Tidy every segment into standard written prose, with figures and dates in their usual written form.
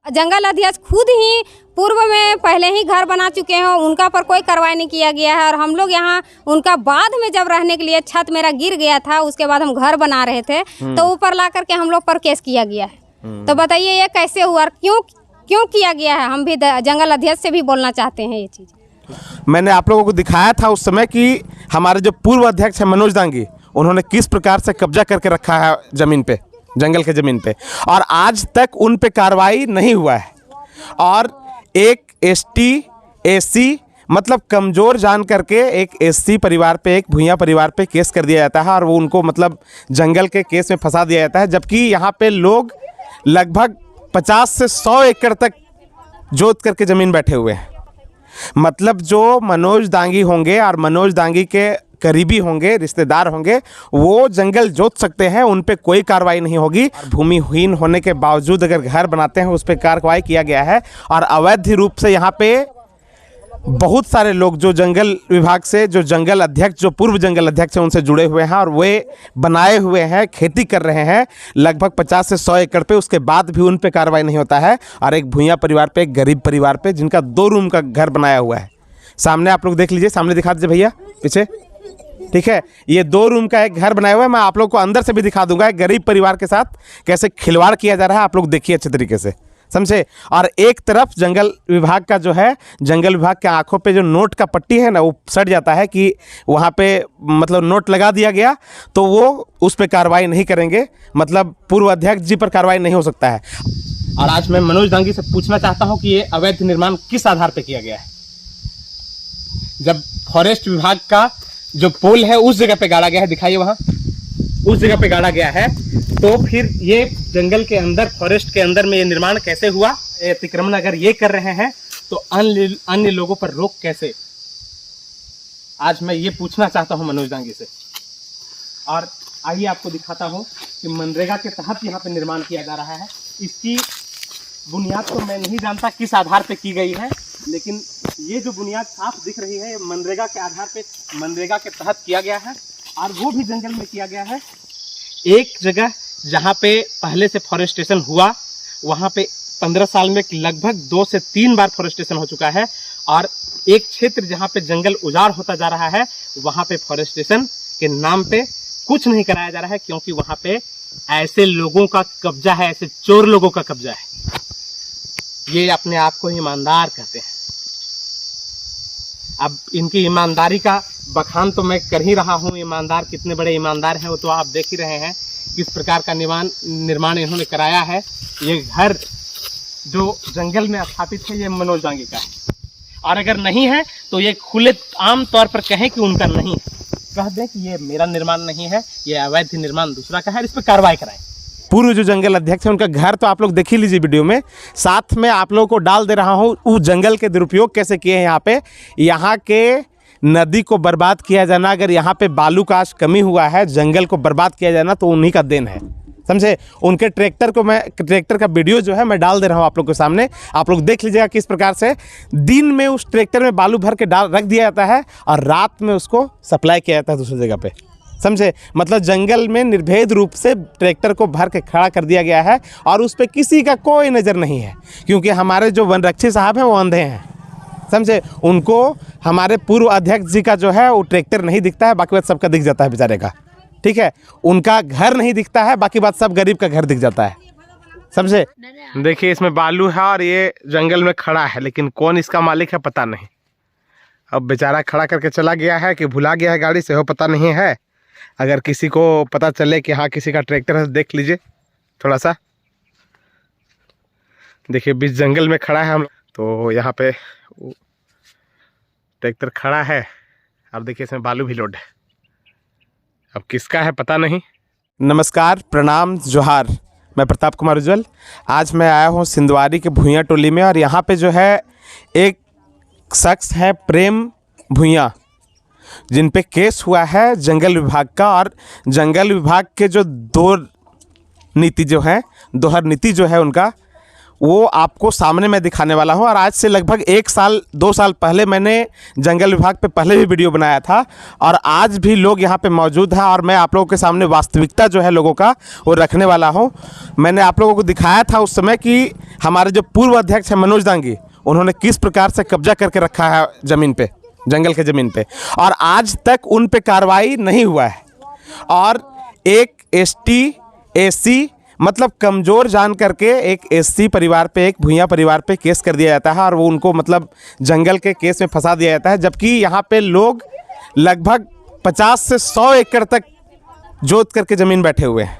जंगल अध्यक्ष खुद ही पूर्व में पहले ही घर बना चुके हैं, उनका पर कोई कार्रवाई नहीं किया गया है। और हम लोग यहाँ उनका बाद में जब रहने के लिए छत मेरा गिर गया था, उसके बाद हम घर बना रहे थे तो ऊपर ला करके हम लोग पर केस किया गया है। तो बताइए ये कैसे हुआ और क्यों किया गया है? हम भी जंगल अध्यक्ष से भी बोलना चाहते हैं ये चीज़। मैंने आप लोगों को दिखाया था उस समय कि हमारे जो पूर्व अध्यक्ष हैं मनोज दांगी, उन्होंने किस प्रकार से कब्जा करके रखा है ज़मीन पे, जंगल के ज़मीन पे, और आज तक उन पे कार्रवाई नहीं हुआ है। और एक एसटी एससी मतलब कमज़ोर जान करके एक एससी परिवार पे, एक भूइयाँ परिवार पे केस कर दिया जाता है और वो उनको मतलब जंगल के केस में फंसा दिया जाता है, जबकि यहाँ पे लोग लगभग 50 से 100 एकड़ तक जोत करके ज़मीन बैठे हुए हैं। मतलब जो मनोज दांगी होंगे और मनोज दांगी के करीबी होंगे, रिश्तेदार होंगे, वो जंगल जोत सकते हैं, उन पे कोई कार्रवाई नहीं होगी। भूमिहीन होने के बावजूद अगर घर बनाते हैं उस पर कार्रवाई किया गया है। और अवैध रूप से यहाँ पे बहुत सारे लोग जो जंगल विभाग से, जो जंगल अध्यक्ष, जो पूर्व जंगल अध्यक्ष हैं, उनसे जुड़े हुए हैं और वे बनाए हुए हैं, खेती कर रहे हैं लगभग 50 से 100 एकड़ पे, उसके बाद भी उन पे कार्रवाई नहीं होता है। और एक भूइयाँ परिवार पे, एक गरीब परिवार पे, जिनका 2 रूम का घर बनाया हुआ है, सामने आप लोग देख लीजिए, सामने दिखा दीजिए भैया पीछे, ठीक है। ये 2 रूम का एक घर बनाया हुआ है। मैं आप लोग को अंदर से भी दिखा दूंगा एक गरीब परिवार के साथ कैसे खिलवाड़ किया जा रहा है, आप लोग देखिए अच्छे तरीके से, समझे। और एक तरफ जंगल विभाग का जो है, जंगल विभाग के आंखों पे जो नोट का पट्टी है ना, वो सट जाता है कि वहाँ पे मतलब नोट लगा दिया गया तो वो उस पर कार्रवाई नहीं करेंगे, मतलब पूर्व अध्यक्ष जी पर कार्रवाई नहीं हो सकता है। और आज मैं मनोज दांगी से पूछना चाहता हूँ कि ये अवैध निर्माण किस आधार पर किया गया है। जब फॉरेस्ट विभाग का जो पोल है उस जगह पे गाड़ा गया है, दिखाइए वहाँ, उस जगह पे गाड़ा गया है, तो फिर ये जंगल के अंदर, फॉरेस्ट के अंदर में ये निर्माण कैसे हुआ? अतिक्रमण अगर ये कर रहे हैं तो अन्य लोगों पर रोक कैसे? आज मैं ये पूछना चाहता हूं मनोज दांगी से। और आइए आपको दिखाता हूं कि मनरेगा के तहत यहाँ पे निर्माण किया जा रहा है। इसकी बुनियाद तो मैं नहीं जानता किस आधार पे की गई है, लेकिन ये जो बुनियाद साफ दिख रही है, मनरेगा के आधार पे, मनरेगा के तहत किया गया है। और वो भी जंगल में किया गया है। एक जगह जहाँ पे पहले से फॉरेस्टेशन हुआ, वहाँ पे 15 साल में लगभग 2 से 3 बार फॉरेस्टेशन हो चुका है। और एक क्षेत्र जहाँ पे जंगल उजाड़ होता जा रहा है, वहाँ पे फॉरेस्टेशन के नाम पे कुछ नहीं कराया जा रहा है, क्योंकि वहाँ पे ऐसे लोगों का कब्जा है, ऐसे चोर लोगों का कब्जा है। ये अपने आप को ईमानदार कहते हैं। अब इनकी ईमानदारी का बखान तो मैं कर ही रहा हूँ, ईमानदार कितने बड़े ईमानदार हैं वो तो आप देख ही रहे हैं, किस प्रकार का निर्माण इन्होंने कराया है। ये घर जो जंगल में स्थापित है, ये मनोज दांगी का है। और अगर नहीं है तो ये खुले आम तौर पर कहें कि उनका नहीं है, कह दें कि ये मेरा निर्माण नहीं है, ये अवैध निर्माण दूसरा का है, इस पर कार्रवाई कराएं। पूर्व जो जंगल अध्यक्ष है उनका घर तो आप लोग देख ही लीजिए वीडियो में, साथ में आप लोगों को डाल दे रहा हूँ वो जंगल के दुरुपयोग कैसे किए हैं। यहाँ पे, यहाँ के नदी को बर्बाद किया जाना, अगर यहाँ पे बालू का आज कमी हुआ है, जंगल को बर्बाद किया जाना, तो उन्हीं का देन है, समझे। उनके ट्रैक्टर को मैं, ट्रैक्टर का वीडियो जो है मैं डाल दे रहा हूँ आप लोग के सामने, आप लोग देख लीजिएगा किस प्रकार से दिन में उस ट्रैक्टर में बालू भर के रख दिया जाता है और रात में उसको सप्लाई किया जाता है दूसरी जगह पे, समझे। मतलब जंगल में निर्भेद रूप से ट्रैक्टर को भर के खड़ा कर दिया गया है और उस पर किसी का कोई नज़र नहीं है, क्योंकि हमारे जो वनरक्षी साहब हैं वो अंधे हैं, समझे। उनको हमारे पूर्व अध्यक्ष जी का जो है वो ट्रैक्टर नहीं दिखता है, बाकी बात सबका दिख जाता है बेचारे का, ठीक है। उनका घर नहीं दिखता है, बाकी बात सब गरीब का घर दिख जाता है, समझे। देखिए इसमें बालू है और ये जंगल में खड़ा है, लेकिन कौन इसका मालिक है पता नहीं। अब बेचारा खड़ा करके चला गया है कि भुला गया है गाड़ी से, हो पता नहीं है। अगर किसी को पता चले कि हाँ किसी का ट्रैक्टर है, देख लीजिए थोड़ा सा, देखिए बीच जंगल में खड़ा है हम, तो यहाँ पे ट्रैक्टर खड़ा है और देखिए इसमें बालू भी लोड है। अब किसका है पता नहीं। नमस्कार, प्रणाम, जोहार, मैं प्रताप कुमार उज्ज्वल। आज मैं आया हूँ सिंधवारी के भूइयाँ टोली में, और यहाँ पे जो है एक शख्स है प्रेम भूइयाँ, जिन पे केस हुआ है जंगल विभाग का। और जंगल विभाग के जो दोहर नीति जो है उनका, वो आपको सामने मैं दिखाने वाला हूं। और आज से लगभग 1 साल 2 साल पहले मैंने जंगल विभाग पे पहले भी वीडियो बनाया था, और आज भी लोग यहाँ पे मौजूद हैं, और मैं आप लोगों के सामने वास्तविकता जो है लोगों का वो रखने वाला हूं। मैंने आप लोगों को दिखाया था उस समय कि हमारे जो पूर्व अध्यक्ष हैं मनोज दांगी, उन्होंने किस प्रकार से कब्जा करके रखा है ज़मीन पे, जंगल के ज़मीन पे, और आज तक उन पे कार्रवाई नहीं हुआ है। और एक ST SC मतलब कमज़ोर जान करके एक SC परिवार पे, एक भूइयाँ परिवार पे केस कर दिया जाता है, और वो उनको मतलब जंगल के केस में फंसा दिया जाता है, जबकि यहाँ पे लोग लगभग 50 से 100 एकड़ तक जोत करके ज़मीन बैठे हुए हैं।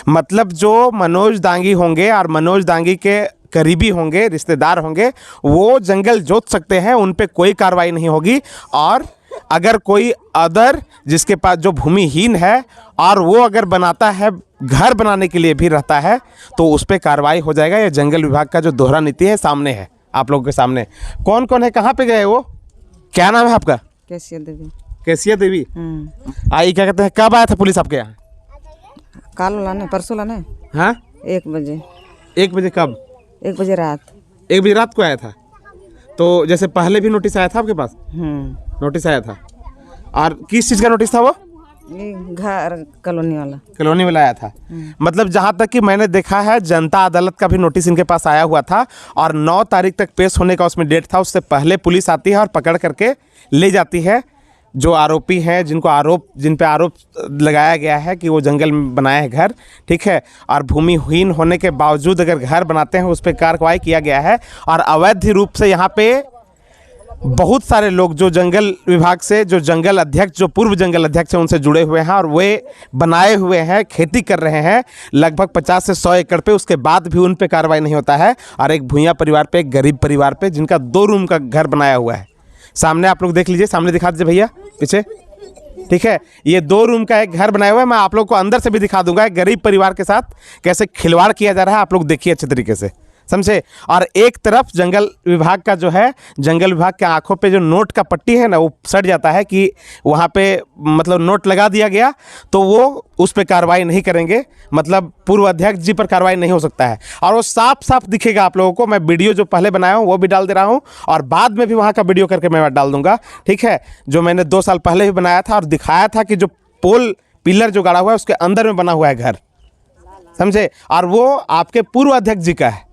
मतलब जो मनोज दांगी होंगे और मनोज दांगी के करीबी होंगे, रिश्तेदार होंगे, वो जंगल जोत सकते हैं, उन पे कोई कार्रवाई नहीं होगी। और अगर कोई अदर जिसके पास जो भूमिहीन है और वो अगर बनाता है, घर बनाने के लिए भी रहता है, तो उस पर कार्रवाई हो जाएगा। ये जंगल विभाग का जो दोहरा नीति है सामने है आप लोगों के सामने। कौन कौन है, कहाँ पे गए वो, क्या नाम है आपका? कैसिया देवी। कैसिया देवी। आई, क्या कहते हैं, कब आया था पुलिस आपके यहाँ? काल लाने, परसों लाने। हाँ, 1 बजे। 1 बजे कब? 1 बजे रात। 1 बजे रात को आया था। तो जैसे पहले भी नोटिस आया था आपके पास? नोटिस आया था। और किस चीज़ का नोटिस था वो? घर कॉलोनी वाला। कॉलोनी वाला आया था। मतलब जहाँ तक कि मैंने देखा है, जनता अदालत का भी नोटिस इनके पास आया हुआ था, और 9 तारीख तक पेश होने का उसमें डेट था। उससे पहले पुलिस आती है और पकड़ करके ले जाती है जो आरोपी हैं, जिन पे आरोप लगाया गया है कि वो जंगल में बनाए हैं घर, ठीक है, और भूमिहीन होने के बावजूद अगर घर बनाते हैं उस पर कार्रवाई किया गया है। और अवैध रूप से यहाँ पे बहुत सारे लोग जो जंगल विभाग से, जो जंगल अध्यक्ष, जो पूर्व जंगल अध्यक्ष हैं, उनसे जुड़े हुए हैं, और वे बनाए हुए हैं, खेती कर रहे हैं लगभग 50 से 100 एकड़ पे। उसके बाद भी उन पे कार्रवाई नहीं होता है। और एक भूइयाँ परिवार पे, एक गरीब परिवार पे, जिनका 2 रूम का घर बनाया हुआ है, सामने आप लोग देख लीजिए, सामने दिखा दीजिए भैया पीछे, ठीक है, ये 2 रूम का एक घर बनाया हुआ है। मैं आप लोग को अंदर से भी दिखा दूंगा एक गरीब परिवार के साथ कैसे खिलवाड़ किया जा रहा है, आप लोग देखिए अच्छे तरीके से, समझे। और एक तरफ जंगल विभाग का जो है, जंगल विभाग के आंखों पे जो नोट का पट्टी है ना, वो सट जाता है कि वहाँ पे मतलब नोट लगा दिया गया, तो वो उस पे कार्रवाई नहीं करेंगे, मतलब पूर्व अध्यक्ष जी पर कार्रवाई नहीं हो सकता है। और वो साफ साफ दिखेगा आप लोगों को। मैं वीडियो जो पहले बनाया हूँ वो भी डाल दे रहा हूँ, और बाद में भी वहाँ का वीडियो करके मैं डाल दूंगा, ठीक है, जो मैंने 2 साल पहले भी बनाया था और दिखाया था कि जो पोल पिलर जो गाड़ा हुआ है उसके अंदर में बना हुआ है घर, समझे, और वो आपके पूर्व अध्यक्ष जी का है।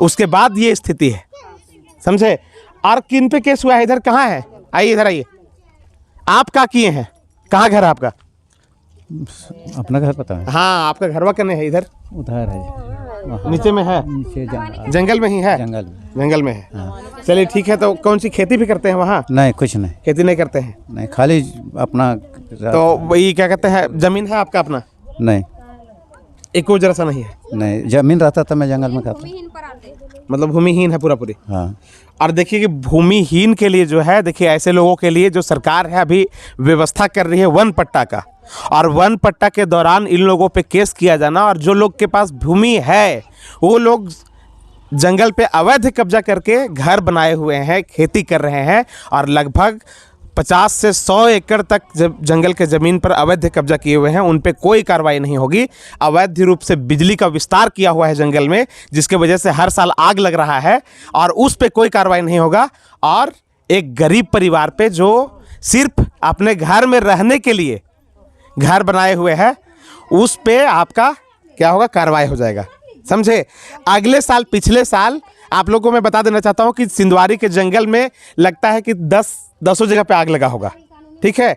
उसके बाद ये स्थिति है, समझे। और किन पे केस हुआ है, इधर कहाँ है, आइए इधर आइए। आप क्या किए हैं, कहाँ घर है आपका? अपना घर पता है? हाँ, आपका घरवा कने है? इधर उधर है, नीचे में है, नीचे जंगल में ही है, जंगल में है। हाँ। चलिए ठीक है। तो कौन सी खेती भी करते हैं वहाँ? नहीं, कुछ नहीं, खेती नहीं करते हैं, नहीं, खाली अपना। तो वही क्या कहते हैं, जमीन है आपका अपना? नहीं, एक जरा सा नहीं है। नहीं, जमीन रहता था मैं जंगल में खाता, मतलब भूमिहीन है पूरा पूरी। हाँ। और देखिए कि भूमिहीन के लिए जो है, देखिए ऐसे लोगों के लिए जो सरकार है अभी व्यवस्था कर रही है वन पट्टा का, और वन पट्टा के दौरान इन लोगों पे केस किया जाना, और जो लोग के पास भूमि है वो लोग जंगल पे अवैध कब्जा करके घर बनाए हुए हैं, खेती कर रहे हैं, और लगभग 50 से 100 एकड़ तक जंगल के ज़मीन पर अवैध कब्जा किए हुए हैं, उन पे कोई कार्रवाई नहीं होगी। अवैध रूप से बिजली का विस्तार किया हुआ है जंगल में, जिसके वजह से हर साल आग लग रहा है, और उस पे कोई कार्रवाई नहीं होगा। और एक गरीब परिवार पे जो सिर्फ अपने घर में रहने के लिए घर बनाए हुए हैं, उस पे आपका क्या होगा, कार्रवाई हो जाएगा, समझे। अगले साल, पिछले साल आप लोगों को मैं बता देना चाहता हूँ कि सिंधवारी के जंगल में लगता है कि 10 जगह पे आग लगा होगा, ठीक है,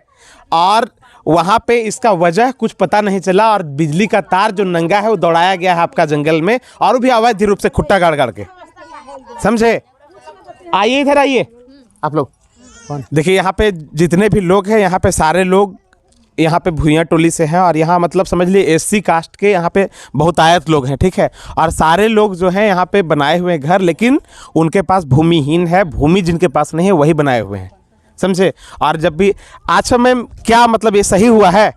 और वहाँ पे इसका वजह कुछ पता नहीं चला, और बिजली का तार जो नंगा है वो दौड़ाया गया है आपका जंगल में, और वो भी अवैध रूप से खुट्टा गाड़ के, समझे। आइए इधर आइए आप लोग, देखिए यहाँ पे जितने भी लोग हैं, यहाँ पे सारे लोग यहाँ पे भूइयाँ टोली से हैं, और यहाँ मतलब समझ लिए SC कास्ट के यहाँ पे बहुतायत लोग हैं, ठीक है, और सारे लोग जो हैं यहाँ पे बनाए हुए हैं घर, लेकिन उनके पास भूमिहीन है, भूमि जिनके पास नहीं है वही बनाए हुए हैं, समझे। और जब भी, अच्छा मैम, क्या मतलब ये सही हुआ है?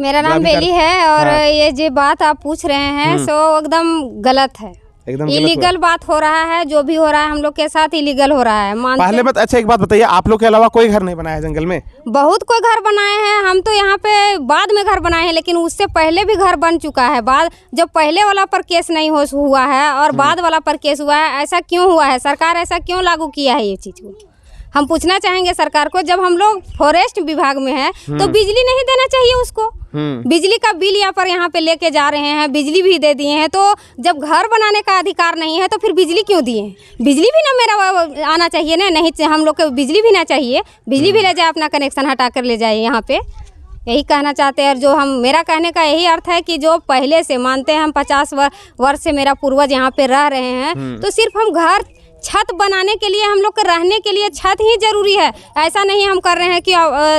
मेरा नाम बेली है, और ये जो बात आप पूछ रहे हैं सो एकदम गलत है, एकदम गलत हुआ। इलीगल बात हो रहा है, जो भी हो रहा है हम लोग के साथ इलीगल हो रहा है। पहले मत अच्छा एक बात बताइए, आप लोग के अलावा कोई घर नहीं बनाया है जंगल में? बहुत कोई घर बनाए हैं, हम तो यहाँ पे बाद में घर बनाए हैं, लेकिन उससे पहले भी घर बन चुका है। बाद जब पहले वाला पर केस नहीं हुआ है और बाद वाला पर केस हुआ है, ऐसा क्यों हुआ है? सरकार ऐसा क्यों लागू किया है ये चीज़ को? हम पूछना चाहेंगे सरकार को। जब हम लोग फॉरेस्ट विभाग में हैं तो बिजली नहीं देना चाहिए उसको। बिजली का बिल यहाँ पे लेके जा रहे हैं, बिजली भी दे दिए हैं, तो जब घर बनाने का अधिकार नहीं है तो फिर बिजली क्यों दिए? बिजली भी ना मेरा आना चाहिए ना, नहीं हम लोग को बिजली भी ना चाहिए, बिजली भी ले जाए, अपना कनेक्शन हटा कर ले जाए यहाँ पे। यही कहना चाहते हैं। और जो हम मेरा कहने का यही अर्थ है कि जो पहले से मानते हैं हम 50 वर्ष से मेरा पूर्वज यहाँ पे रह रहे हैं, तो सिर्फ हम घर छत बनाने के लिए, हम लोग को रहने के लिए छत ही जरूरी है। ऐसा नहीं हम कर रहे हैं कि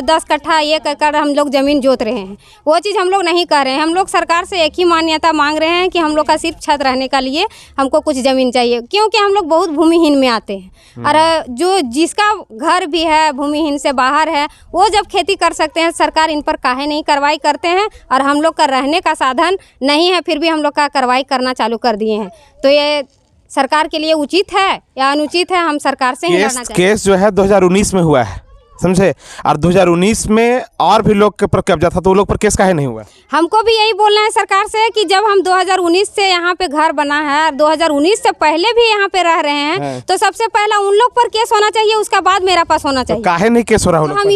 10 कट्ठा 1 एकड़ हम लोग ज़मीन जोत रहे हैं, वो चीज़ हम लोग नहीं कर रहे हैं। हम लोग सरकार से एक ही मान्यता मांग रहे हैं कि हम लोग का सिर्फ छत रहने के लिए हमको कुछ ज़मीन चाहिए, क्योंकि हम लोग बहुत भूमिहीन में आते हैं। और जो जिसका घर भी है भूमिहीन से बाहर है, वो जब खेती कर सकते हैं, सरकार इन पर काहे नहीं कार्रवाई करते हैं? और हम लोग का रहने का साधन नहीं है, फिर भी हम लोग का कार्रवाई करना चालू कर दिए हैं। तो ये सरकार के लिए उचित है या अनुचित है? हम सरकार से ही लड़ना चाहते हैं। केस जो है 2019 में हुआ है, समझे? और 2019 में और भी लोग के पर कब्जा था, तो वो लोग पर केस काहे नहीं हुआ? हमको भी यही बोलना है सरकार से कि जब हम 2019 से यहाँ पे घर बना है और 2019 से पहले भी यहाँ पे रह रहे हैं, तो सबसे पहला उन लोग पर केस होना चाहिए, उसका बाद मेरा पास होना चाहिए। काहे नहीं केस हो रहा? तो हम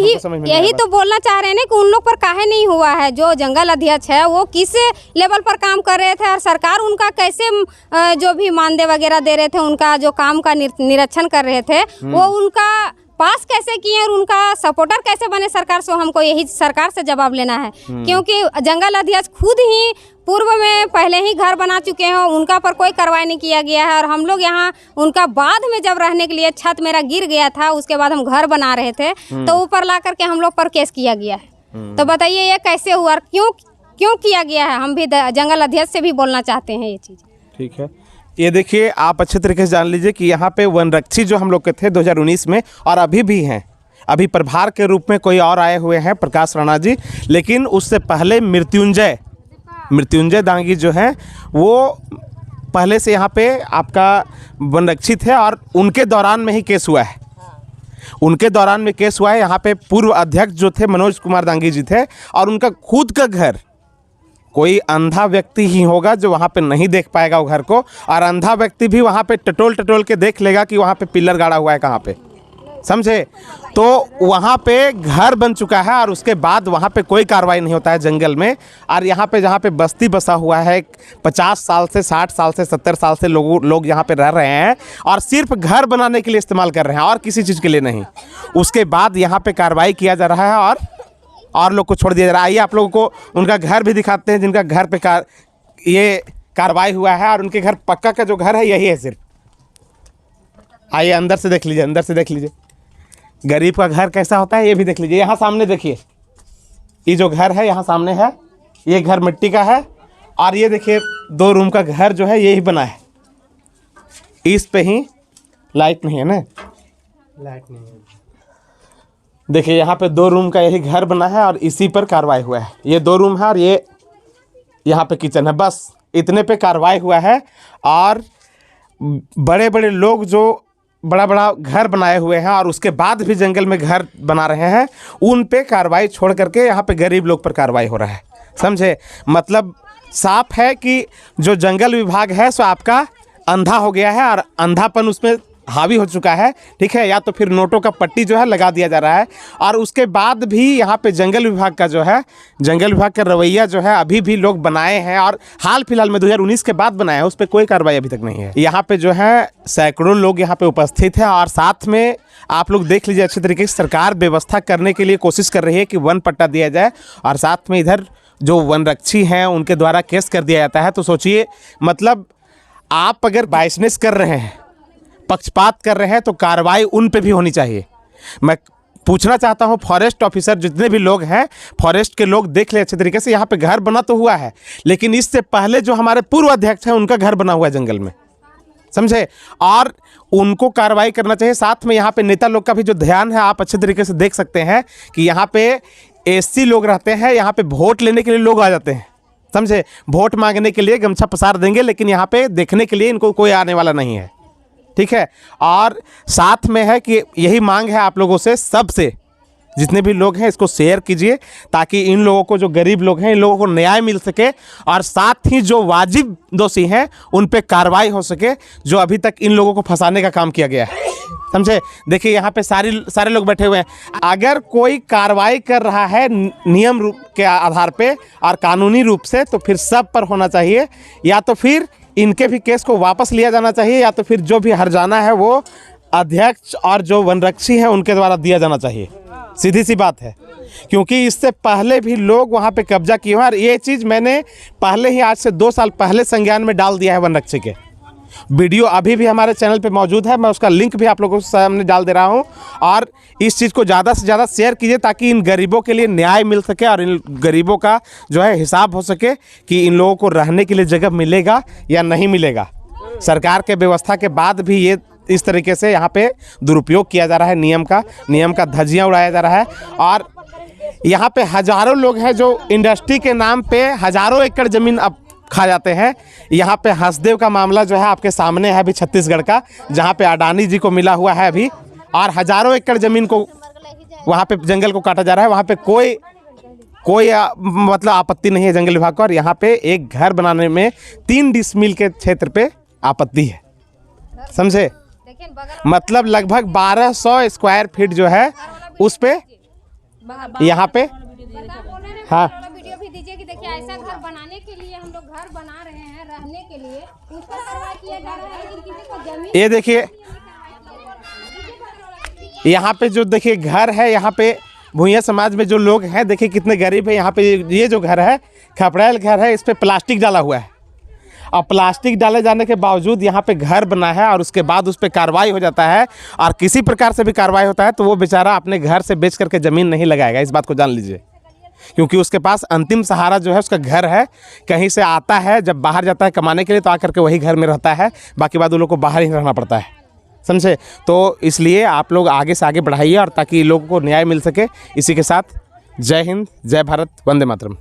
यही तो बोलना चाह रहे हैं ना कि उन लोग पर काहे नहीं हुआ है। जो जंगल अध्यक्ष है वो किस लेवल पर काम कर रहे थे और सरकार उनका कैसे जो भी मानदेय वगैरह दे रहे थे, उनका जो काम का निरीक्षण कर रहे थे, वो उनका पास कैसे किए और उनका सपोर्टर कैसे बने सरकार से? हमको यही सरकार से जवाब लेना है, क्योंकि जंगल अध्यक्ष खुद ही पूर्व में पहले ही घर बना चुके हैं, उनका पर कोई कार्रवाई नहीं किया गया है। और हम लोग यहाँ उनका बाद में जब रहने के लिए छत मेरा गिर गया था, उसके बाद हम घर बना रहे थे, तो ऊपर ला करके हम लोग पर केस किया गया है। तो बताइए ये कैसे हुआ, क्यों किया गया है? हम भी जंगल अध्यक्ष से भी बोलना चाहते हैं ये चीज़। ठीक है, ये देखिए आप अच्छे तरीके से जान लीजिए कि यहाँ पे वनरक्षी जो हम लोग के थे 2019 में और अभी भी हैं, अभी प्रभार के रूप में कोई और आए हुए हैं, प्रकाश राणा जी। लेकिन उससे पहले मृत्युंजय दांगी जो हैं वो पहले से यहाँ पे आपका वनरक्षी थे और उनके दौरान में ही केस हुआ है। उनके दौरान में केस हुआ है। यहाँ पे पूर्व अध्यक्ष जो थे मनोज कुमार दांगी जी थे, और उनका खुद का घर, कोई अंधा व्यक्ति ही होगा जो वहाँ पे नहीं देख पाएगा वो घर को, और अंधा व्यक्ति भी वहाँ पे टटोल के देख लेगा कि वहाँ पे पिलर गाड़ा हुआ है कहाँ पे, समझे? तो वहाँ पे घर बन चुका है और उसके बाद वहाँ पे कोई कार्रवाई नहीं होता है जंगल में। और यहाँ पे जहाँ पे बस्ती बसा हुआ है 50 साल से 60 साल से 70 साल से लोग यहाँ पे रह रहे हैं और सिर्फ घर बनाने के लिए इस्तेमाल कर रहे हैं और किसी चीज़ के लिए नहीं। उसके बाद यहाँ पे कार्रवाई किया जा रहा है और लोग को छोड़ दिया जा रहा है। आइए आप लोगों को उनका घर भी दिखाते हैं, जिनका घर पे ये कार्रवाई हुआ है, और उनके घर पक्का का जो घर है यही है सिर्फ। आइए अंदर से देख लीजिए, गरीब का घर कैसा होता है ये भी देख लीजिए। यहाँ सामने देखिए, ये जो घर है यहाँ सामने है, ये घर मिट्टी का है, और ये देखिए 2 रूम का घर जो है यही बना है। इस पे ही लाइट नहीं है ना, लाइट नहीं है। देखिए यहाँ पे 2 रूम का यही घर बना है और इसी पर कार्रवाई हुआ है। ये 2 रूम है और ये यहाँ पे किचन है, बस इतने पे कार्रवाई हुआ है। और बड़े बड़े लोग जो बड़ा घर बनाए हुए हैं और उसके बाद भी जंगल में घर बना रहे हैं, उन पे कार्रवाई छोड़ करके यहाँ पे गरीब लोग पर कार्रवाई हो रहा है, समझे? मतलब साफ है कि जो जंगल विभाग है सो आपका अंधा हो गया है और अंधापन उसमें हावी हो चुका है, ठीक है? या तो फिर नोटों का पट्टी जो है लगा दिया जा रहा है। और उसके बाद भी यहाँ पे जंगल विभाग का जो है, जंगल विभाग का रवैया जो है अभी भी लोग बनाए हैं, और हाल फिलहाल में 2019 के बाद बनाए हैं, उस पर कोई कार्रवाई अभी तक नहीं है। यहाँ पे जो है सैकड़ों लोग यहाँ पे उपस्थित हैं, और साथ में आप लोग देख लीजिए अच्छे तरीके से सरकार व्यवस्था करने के लिए कोशिश कर रही है कि वन पट्टा दिया जाए, और साथ में इधर जो वनरक्षी हैं उनके द्वारा केस कर दिया जाता है। तो सोचिए, मतलब आप अगर बाइसनेस कर रहे हैं, पक्षपात कर रहे हैं, तो कार्रवाई उन पे भी होनी चाहिए। मैं पूछना चाहता हूं फॉरेस्ट ऑफिसर जितने भी लोग हैं, फॉरेस्ट के लोग देख ले अच्छे तरीके से, यहाँ पे घर बना तो हुआ है, लेकिन इससे पहले जो हमारे पूर्व अध्यक्ष हैं उनका घर बना हुआ है जंगल में, समझे? और उनको कार्रवाई करना चाहिए। साथ में यहाँ पे नेता लोग का भी जो ध्यान है, आप अच्छे तरीके से देख सकते हैं कि यहाँ पे एससी लोग रहते हैं, यहाँ पे वोट लेने के लिए लोग आ जाते हैं, समझे। वोट मांगने के लिए गमछा पसार देंगे, लेकिन यहाँ पे देखने के लिए इनको कोई आने वाला नहीं है, ठीक है। और साथ में है कि यही मांग है आप लोगों से, सबसे जितने भी लोग हैं इसको शेयर कीजिए, ताकि इन लोगों को, जो गरीब लोग हैं, इन लोगों को न्याय मिल सके, और साथ ही जो वाजिब दोषी हैं उन पे कार्रवाई हो सके, जो अभी तक इन लोगों को फंसाने का काम किया गया है, समझे। देखिए यहाँ पे सारे लोग बैठे हुए हैं। अगर कोई कार्रवाई कर रहा है नियम रूप के आधार पे और कानूनी रूप से, तो फिर सब पर होना चाहिए, या तो फिर इनके भी केस को वापस लिया जाना चाहिए, या तो फिर जो भी हर्जाना है वो अध्यक्ष और जो वनरक्षी हैं उनके द्वारा दिया जाना चाहिए। सीधी सी बात है, क्योंकि इससे पहले भी लोग वहाँ पे कब्जा किए हैं, और ये चीज़ मैंने पहले ही, आज से 2 साल पहले संज्ञान में डाल दिया है वनरक्षी के। वीडियो अभी भी हमारे चैनल पे मौजूद है, मैं उसका लिंक भी आप लोगों के सामने डाल दे रहा हूँ। और इस चीज़ को ज़्यादा से ज़्यादा शेयर कीजिए, ताकि इन गरीबों के लिए न्याय मिल सके और इन गरीबों का जो है हिसाब हो सके कि इन लोगों को रहने के लिए जगह मिलेगा या नहीं मिलेगा। सरकार के व्यवस्था के बाद भी ये इस तरीके से यहाँ पे दुरुपयोग किया जा रहा है, नियम का धज्जियाँ उड़ाया जा रहा है। और यहाँ पे हज़ारों लोग हैं जो इंडस्ट्री के नाम पे हज़ारों एकड़ ज़मीन अब खा जाते हैं। यहाँ पे हसदेव का मामला जो है आपके सामने है अभी, छत्तीसगढ़ का, जहाँ पे अडानी जी को मिला हुआ है अभी, और हज़ारों एकड़ ज़मीन को वहाँ पे जंगल को काटा जा रहा है। वहाँ पे कोई मतलब आपत्ति नहीं है जंगल विभाग को, और यहाँ पे एक घर बनाने में 3 डिसमिल के क्षेत्र पे आपत्ति है, समझे। मतलब लगभग 1200 स्क्वायर फीट जो है उस पे यहाँ पे, हाँ, वीडियो भी दीजिए कि देखिए ऐसा घर बनाने के लिए हम लोग घर बना रहे हैं, रहने के लिए उस पर कार्रवाई किया जा रहा है, लेकिन किसी को जमीन, ये देखिए यहाँ पे जो देखिए घर है, यहाँ पे भूइया समाज में जो लोग हैं, देखिए कितने गरीब है। यहाँ पे ये जो घर है, खपड़ैल घर है, इस पे प्लास्टिक डाला हुआ है, और प्लास्टिक डाले जाने के बावजूद यहाँ पे घर बना है, और उसके बाद उस पर कार्रवाई हो जाता है, और किसी प्रकार से भी कार्रवाई होता है तो वो बेचारा अपने घर से बेच करके ज़मीन नहीं लगाएगा, इस बात को जान लीजिए। क्योंकि उसके पास अंतिम सहारा जो है उसका घर है, कहीं से आता है, जब बाहर जाता है कमाने के लिए तो आकर के वही घर में रहता है, बाकी बाद उन लोग को बाहर ही रहना पड़ता है, समझे। तो इसलिए आप लोग आगे से आगे बढ़ाइए, और ताकि लोगों को न्याय मिल सके। इसी के साथ जय हिंद, जय भारत, वंदे मातरम।